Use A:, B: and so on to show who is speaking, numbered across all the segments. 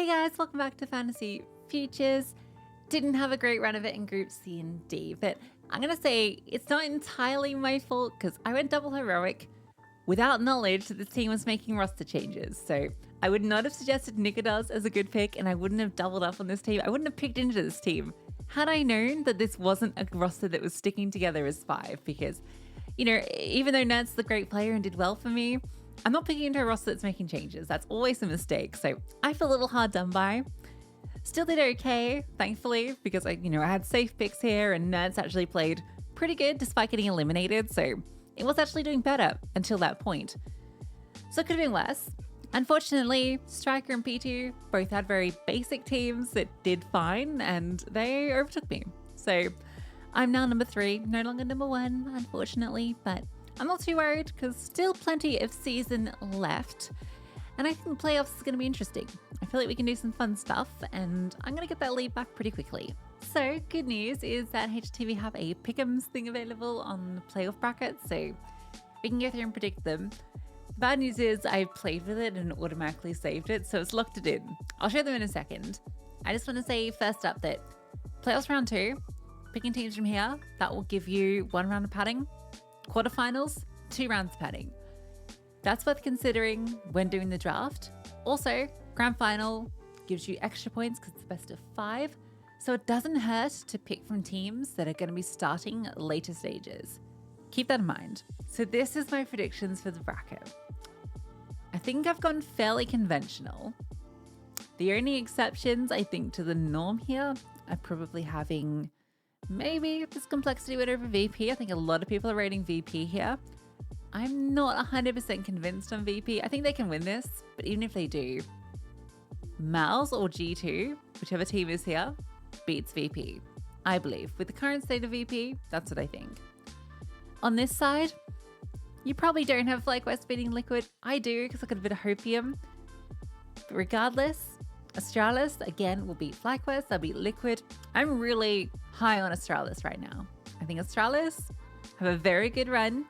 A: Hey guys, welcome back to Fantasy Futures. Didn't have a great run of it in Group C and D, but I'm going to say it's not entirely my fault because I went double heroic without knowledge that this team was making roster changes. So I would not have suggested Nikodas as a good pick, and I wouldn't have doubled up on this team. I wouldn't have picked into this team had I known that this wasn't a roster that was sticking together as 5, because, you know, even though Ned's the great player and did well for me, I'm not picking into a roster that's making changes. That's always a mistake. So I feel a little hard done by. Still did okay, thankfully, because I had safe picks here, and Ned's actually played pretty good despite getting eliminated. So it was actually doing better until that point. So it could have been worse. Unfortunately, Striker and P2 both had very basic teams that did fine, and they overtook me. So I'm now number 3, no longer number 1, unfortunately, but I'm not too worried because still plenty of season left. And I think the playoffs is going to be interesting. I feel like we can do some fun stuff, and I'm going to get that lead back pretty quickly. So good news is that HTV have a pick'ems thing available on the playoff brackets, so we can go through and predict them. The bad news is I played with it and automatically saved it, so it's locked it in. I'll show them in a second. I just want to say first up that playoffs round 2, picking teams from here, that will give you 1 round of padding. Quarterfinals, 2 rounds of padding. That's worth considering when doing the draft. Also, grand final gives you extra points because it's the best of 5. So it doesn't hurt to pick from teams that are going to be starting later stages. Keep that in mind. So this is my predictions for the bracket. I think I've gone fairly conventional. The only exceptions, I think, to the norm here are probably having maybe this complexity win over VP. I think a lot of people are rating VP here. I'm not 100% convinced on VP. I think they can win this, but even if they do, MOUZ or G2, whichever team is here, beats VP. I believe. With the current state of VP, that's what I think. On this side, you probably don't have FlyQuest beating Liquid. I do, because I got a bit of Hopium. But regardless, Astralis, again, will beat FlyQuest. They'll beat Liquid. I'm really high on Astralis right now. I think Astralis have a very good run.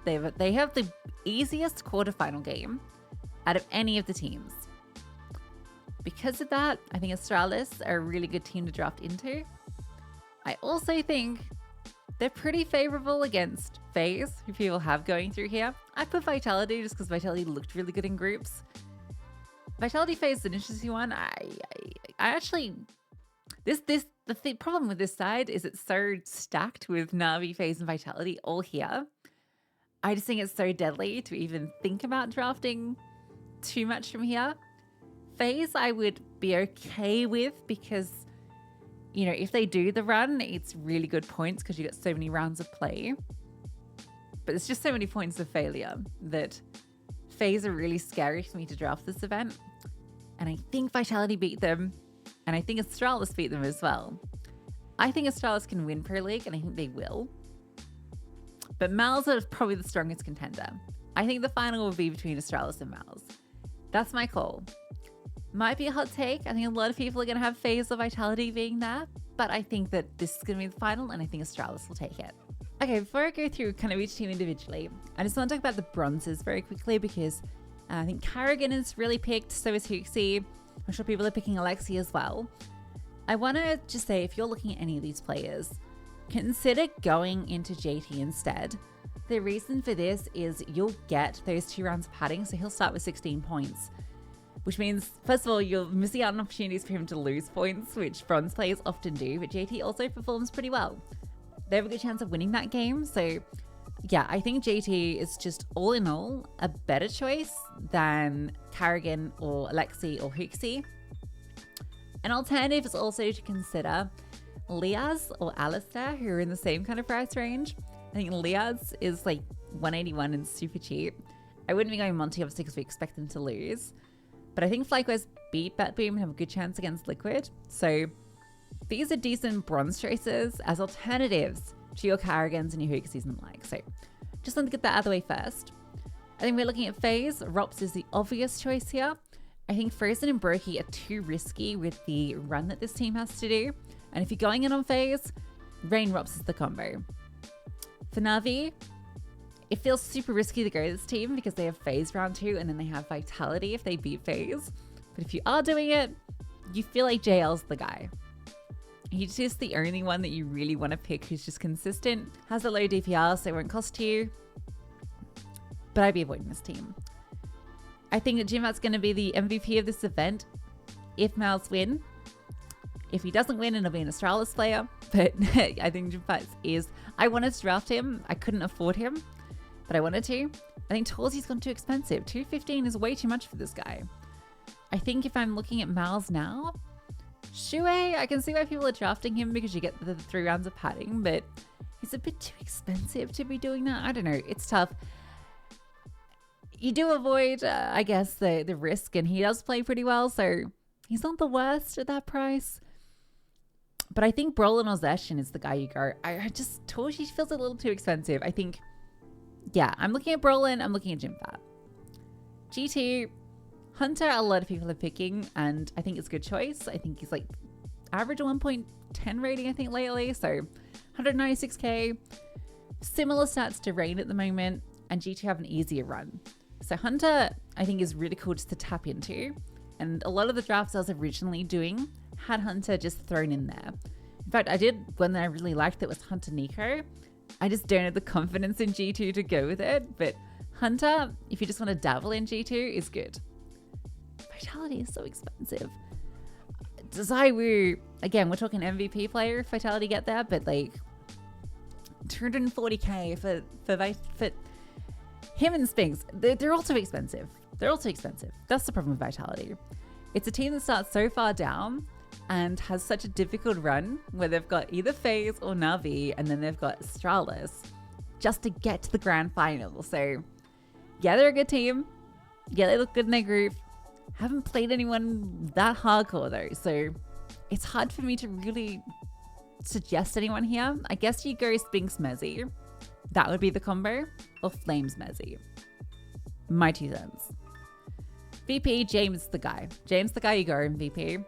A: They have the easiest quarterfinal game out of any of the teams. Because of that, I think Astralis are a really good team to draft into. I also think they're pretty favorable against FaZe, who people have going through here. I put Vitality just because Vitality looked really good in groups. Vitality FaZe is an interesting one. The problem with this side is it's so stacked with Na'Vi, FaZe, and Vitality all here. I just think it's so deadly to even think about drafting too much from here. FaZe I would be okay with because, if they do the run, it's really good points because you get so many rounds of play. But it's just so many points of failure that FaZe are really scary for me to draft this event. And I think Vitality beat them, and I think Astralis beat them as well. I think Astralis can win Pro League, and I think they will. But MOUZ is probably the strongest contender. I think the final will be between Astralis and MOUZ. That's my call. Might be a hot take. I think a lot of people are going to have FaZe or Vitality being there, but I think that this is going to be the final, and I think Astralis will take it. Okay, before I go through kind of each team individually, I just want to talk about the bronzes very quickly because I think Karrigan is really picked, so is Huxi. I'm sure people are picking Alexi as well. I want to just say, if you're looking at any of these players, consider going into JT instead. The reason for this is you'll get those 2 rounds of padding, so he'll start with 16 points, which means, first of all, you're missing out on opportunities for him to lose points, which bronze players often do, but JT also performs pretty well. They have a good chance of winning that game, so yeah, I think JT is just all in all a better choice than Karrigan or Alexi or Huxi. An alternative is also to consider Liaz or Alistair, who are in the same kind of price range. I think Liaz is like 181 and super cheap. I wouldn't be going Monty, obviously, because we expect them to lose. But I think FlyQuest beat Batboom and have a good chance against Liquid. So these are decent bronze choices as alternatives to your Karrigans and your Huxis and the like. So just want to get that out of the way first. I think we're looking at FaZe. Rops is the obvious choice here. I think Frozen and Brokey are too risky with the run that this team has to do. And if you're going in on FaZe, Rain Rops is the combo. For Na'Vi, it feels super risky to go to this team because they have FaZe round 2 and then they have Vitality if they beat FaZe. But if you are doing it, you feel like JL's the guy. He's just the only one that you really want to pick who's just consistent, has a low DPR, so it won't cost you. But I'd be avoiding this team. I think that Jimbat's going to be the MVP of this event if MOUZ win. If he doesn't win, it'll be an Astralis player. But I think Jimbat is... I wanted to draft him. I couldn't afford him, but I wanted to. I think Torsy's gone too expensive. 215 is way too much for this guy. I think if I'm looking at MOUZ now, Shue, I can see why people are drafting him because you get the 3 rounds of padding, but he's a bit too expensive to be doing that. I don't know. It's tough. You do avoid, I guess, the risk, and he does play pretty well, so he's not the worst at that price. But I think Brolin or Zeshin is the guy you go. I just told you he feels a little too expensive. I think, yeah, I'm looking at Brolin, I'm looking at Jimbat. G2, Hunter, a lot of people are picking, and I think it's a good choice. I think he's like average 1.10 rating, I think, lately. So 196k, similar stats to Rain at the moment, and G2 have an easier run. So Hunter, I think, is really cool just to tap into. And a lot of the drafts I was originally doing had Hunter just thrown in there. In fact, I did one that I really liked that was Hunter Nico. I just don't have the confidence in G2 to go with it. But Hunter, if you just want to dabble in G2, is good. Vitality is so expensive. Zywoo, again, we're talking MVP player if Vitality get there, but like 240k for him and Spinks, they're also expensive. They're also expensive. That's the problem with Vitality. It's a team that starts so far down and has such a difficult run where they've got either FaZe or Na'Vi, and then they've got Astralis just to get to the grand final. So yeah, they're a good team. Yeah, they look good in their group. Haven't played anyone that hardcore though, so it's hard for me to really suggest anyone here. I guess you go Spinks Mezzy. That would be the combo, or Flames Mezzy. My 2 cents. VP, James the guy. James the guy you go in VP.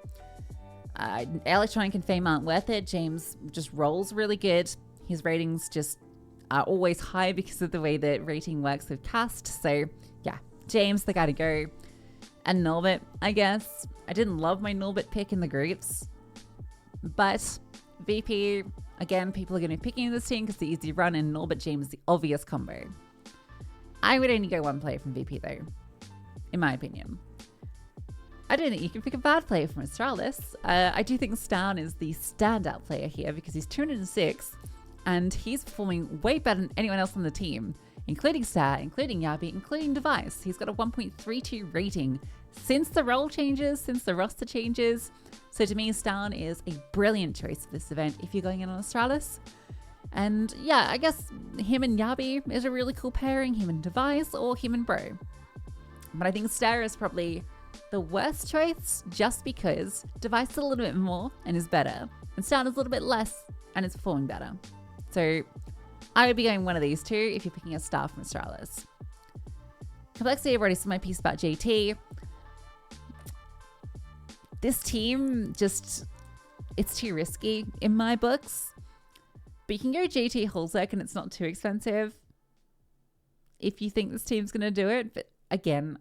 A: Electronic and Fame aren't worth it. James just rolls really good. His ratings just are always high because of the way that rating works with cast. So yeah, James the guy to go. And Norbert, I guess. I didn't love my Norbert pick in the groups. But VP, again, people are going to be picking this team because the easy run, and Norbert James is the obvious combo. I would only go one player from VP though, in my opinion. I don't think you can pick a bad player from Astralis. I do think Stan is the standout player here because he's 206 and he's performing way better than anyone else on the team, including Star, including Yabi, including Device. He's got a 1.32 rating since the role changes, since the roster changes. So to me, Stan is a brilliant choice for this event if you're going in on Astralis. And yeah, I guess him and Yabi is a really cool pairing, him and Device, or him and Bro. But I think Star is probably the worst choice just because Device is a little bit more and is better, and Star is a little bit less and is performing better. So I would be going one of these two if you're picking a star from Astralis. Complexity, I've already said my piece about JT. This team just, it's too risky in my books. But you can go JT Holzek and it's not too expensive if you think this team's going to do it. But again,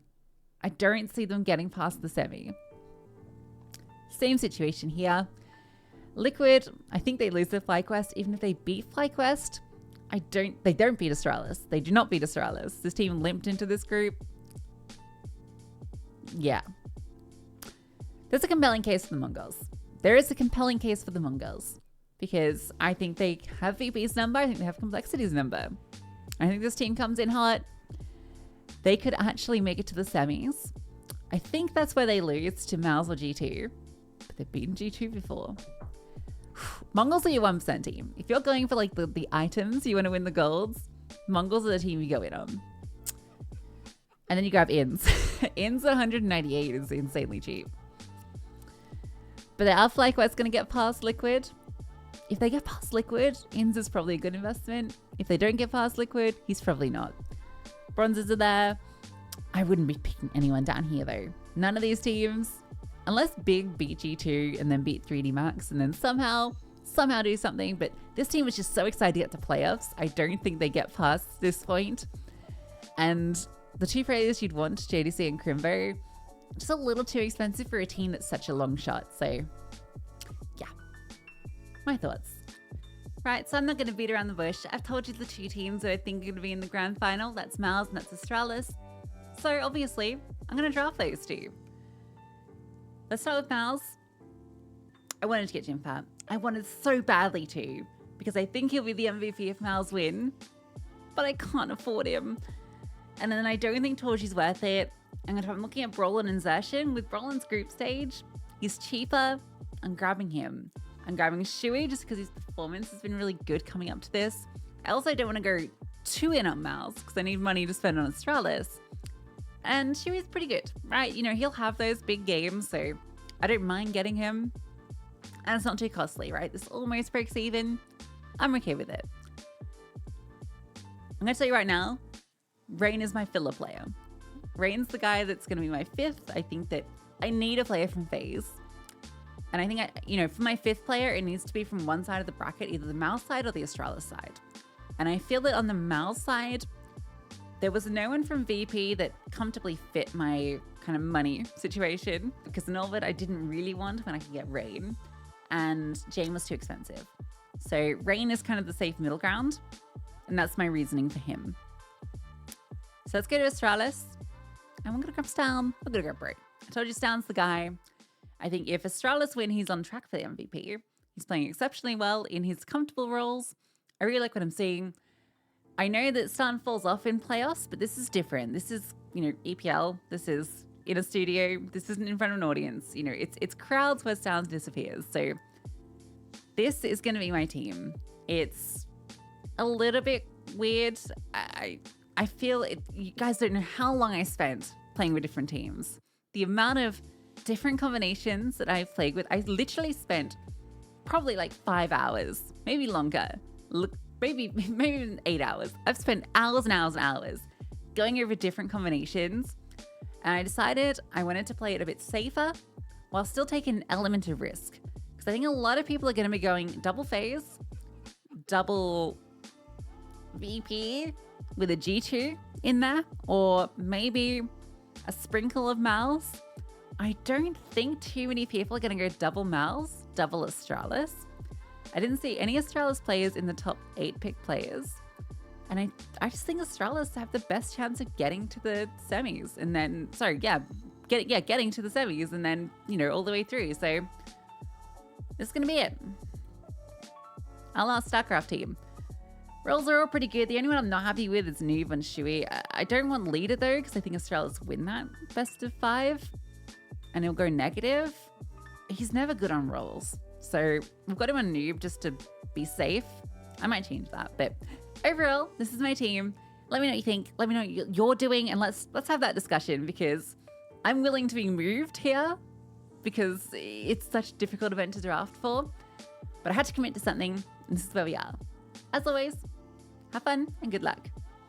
A: I don't see them getting past the semi. Same situation here. Liquid, I think they lose their FlyQuest. Even if they beat FlyQuest, they don't beat Astralis. They do not beat Astralis. This team limped into this group. Yeah. There's a compelling case for the Mongols. There is a compelling case for the Mongols because I think they have VP's number. I think they have Complexity's number. I think this team comes in hot. They could actually make it to the semis. I think that's where they lose to MOUZ or G2, but they've beaten G2 before. Mongols are your 1% team. If you're going for like the items, you want to win the golds, Mongols are the team you go in on. And then you grab Inns. Inns at 198 is insanely cheap. But they are FlyQuest going to get past Liquid. If they get past Liquid, Inns is probably a good investment. If they don't get past Liquid, he's probably not. Bronzes are there. I wouldn't be picking anyone down here though. None of these teams, unless Big beat G2 and then beat 3D Max and then somehow do something. But this team was just so excited to get to playoffs. I don't think they get past this point. And the two players you'd want, JDC and Crimbo, just a little too expensive for a team that's such a long shot. So yeah, my thoughts. Right, so I'm not going to beat around the bush. I've told you the two teams that I think are going to be in the grand final. That's MOUZ and that's ASTRALIS. So obviously, I'm going to draft those two. Let's start with MOUZ. I wanted to get Jim Fat. I wanted so badly to, because I think he'll be the MVP if MOUZ win, but I can't afford him. And then I don't think Torchi's worth it. I'm looking at Brolin and Zertian. With Brolin's group stage, he's cheaper. I'm grabbing him. I'm grabbing Shui just because his performance has been really good coming up to this. I also don't want to go too in on MOUZ because I need money to spend on ASTRALIS. And Shui's pretty good, right? You know, he'll have those big games, so I don't mind getting him. And it's not too costly, right? This almost breaks even. I'm okay with it. I'm going to tell you right now, Rain is my filler player. Rain's the guy that's going to be my fifth. I think that I need a player from FaZe. And I think, for my fifth player, it needs to be from one side of the bracket, either the MOUZ side or the ASTRALIS side. And I feel that on the MOUZ side, there was no one from VP that comfortably fit my kind of money situation, because Norvid I didn't really want when I could get Rain, and Jane was too expensive. So Rain is kind of the safe middle ground, and that's my reasoning for him. So let's go to ASTRALIS, and we're going to grab Stan. We're going to grab Bro. I told you Stan's the guy. I think if ASTRALIS win, he's on track for the MVP. He's playing exceptionally well in his comfortable roles. I really like what I'm seeing. I know that Stan falls off in playoffs, but this is different. This is, EPL. This is in a studio. This isn't in front of an audience. It's crowds where Stan disappears. So this is going to be my team. It's a little bit weird. I feel it. You guys don't know how long I spent playing with different teams. The amount of different combinations that I've played with, I literally spent probably like 5 hours, maybe longer. Maybe even 8 hours. I've spent hours and hours and hours going over different combinations, and I decided I wanted to play it a bit safer while still taking an element of risk, because I think a lot of people are going to be going double FaZe, double VP with a G2 in there, or maybe a sprinkle of MOUZ. I don't think too many people are going to go double MOUZ, double ASTRALIS. I didn't see any ASTRALIS players in the top 8 pick players. And I just think ASTRALIS have the best chance of getting to the semis. And then, getting to the semis and then, all the way through. So this is going to be it. Our last StarCraft team. Roles are all pretty good. The only one I'm not happy with is Noob and Shui. I don't want Leader though, because I think ASTRALIS win that best of 5. And he'll go negative. He's never good on roles. So we've got him on Noob just to be safe. I might change that. But overall, this is my team. Let me know what you think. Let me know what you're doing. And let's have that discussion, because I'm willing to be moved here, because it's such a difficult event to draft for. But I had to commit to something. And this is where we are. As always, have fun and good luck.